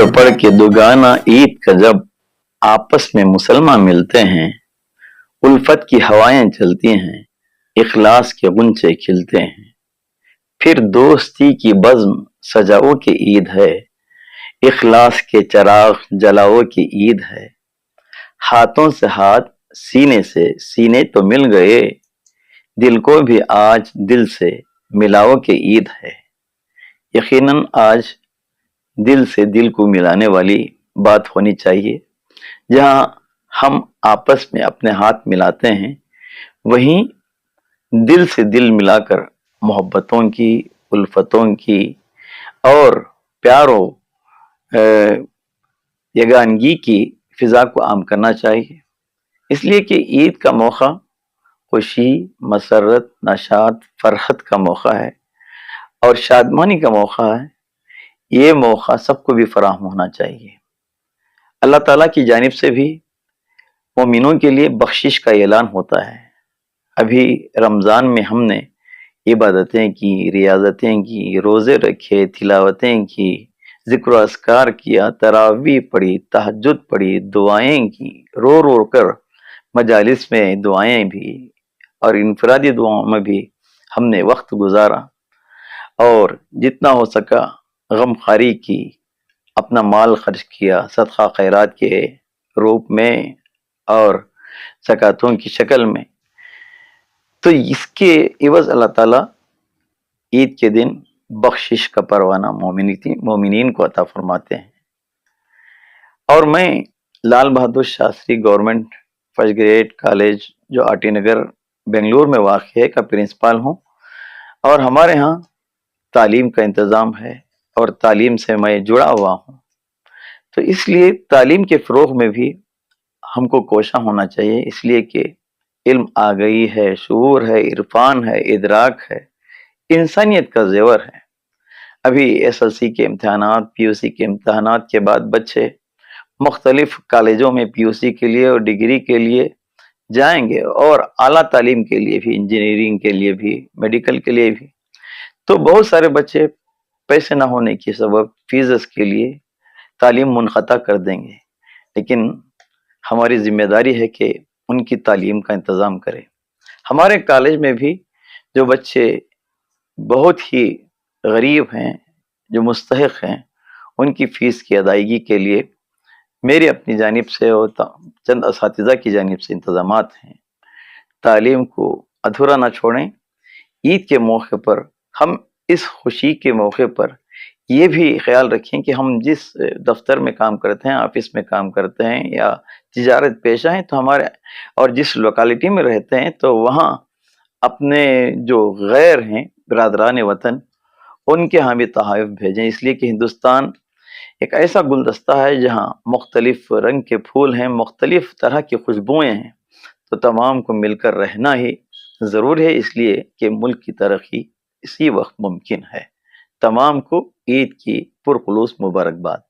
पढ़ पढ़ के दुगाना ईद का जब आपस में मुसलमान मिलते हैं, उल्फत की हवाएं चलती हैं, इखलास के गुंचे खिलते हैं। फिर दोस्ती की बज़्म सजाओ की ईद है, इखलास के चराग जलाओ की ईद है। हाथों से हाथ सीने से सीने तो मिल गए, दिल को भी आज दिल से मिलाओ की ईद है। यकीनन आज दिल से दिल को मिलाने वाली बात होनी चाहिए। जहां हम आपस में अपने हाथ मिलाते हैं, वहीं दिल से दिल मिलाकर मोहब्बतों की, उल्फतों की और प्यारों यगानगी की फिजा को आम करना चाहिए। इसलिए कि ईद का मौका खुशी, मसरत, नशात, फरहत का मौका है और शादमानी का मौका है। ये मौका सबको भी फराहम होना चाहिए। अल्लाह ताला की जानिब से भी मोमिनों के लिए बख्शिश का ऐलान होता है। अभी रमज़ान में हमने इबादतें की, रियाजतें की, रोज़े रखे, तिलावतें की, ज़िक्र अस्कार किया, तरावीह पढ़ी, तहज्जुद पढ़ी, दुआएं की, रो रो कर मजालिस में दुआएं भी और इनफरादी दुआओं में भी हमने वक्त गुजारा और जितना हो सका गम खारी की, अपना माल खर्च किया सदका खैरात के रूप में और ज़कातों की शक्ल में। तो इसके इवज़ अल्लाह ताला ईद के दिन बख्शिश का परवाना मोमिनीन को अता फरमाते हैं। और मैं Lal Bahadur Shastri government first grade college जो आटी नगर बेंगलुरु में वाक़ है का प्रिंसिपल हूँ और हमारे यहाँ तालीम का इंतज़ाम है और तालीम से मैं जुड़ा हुआ हूँ। तो इसलिए तालीम के फ़रोग़ में भी हमको कोशा होना चाहिए, इसलिए कि इल्म आ गई है, शऊर है, इरफान है, इदराक है, इंसानियत का ज़ेवर है। अभी एसएलसी के इम्तिहानात, पीयूसी के इम्तिहानात के बाद बच्चे मुख्तलिफ कॉलेजों में पीयूसी के लिए और डिग्री के लिए जाएंगे और आला तालीम के लिए भी, इंजीनियरिंग के लिए भी, मेडिकल के लिए भी। तो बहुत सारे बच्चे पैसे ना होने के सबब फीस के लिए तालीम मुनक़ता कर देंगे, लेकिन हमारी जिम्मेदारी है कि उनकी तालीम का इंतज़ाम करें। हमारे कॉलेज में भी जो बच्चे बहुत ही गरीब हैं, जो मुस्तहिक हैं, उनकी फ़ीस की अदायगी के लिए मेरी अपनी जानिब से और चंद असातिज़ा की जानिब से इंतज़ामात हैं। तालीम को अधूरा ना छोड़ें। ईद के मौके पर हम इस खुशी के मौके पर ये भी ख्याल रखें कि हम जिस दफ्तर में काम करते हैं, ऑफिस में काम करते हैं या तिजारत पेशा है, तो हमारे और जिस लोकेलिटी में रहते हैं तो वहाँ अपने जो गैर हैं बिरादरान वतन, उनके यहाँ भी तहाइफ भेजें। इसलिए कि हिंदुस्तान एक ऐसा गुलदस्ता है जहाँ मुख्तलिफ रंग के फूल हैं, मुख्तलिफ तरह की खुशबुएँ हैं, तो तमाम को मिलकर रहना ही ज़रूर है। इसलिए कि मुल्क की तरक्की इसी वक्त मुमकिन है। तमाम को ईद की पुरखुलूस मुबारकबाद।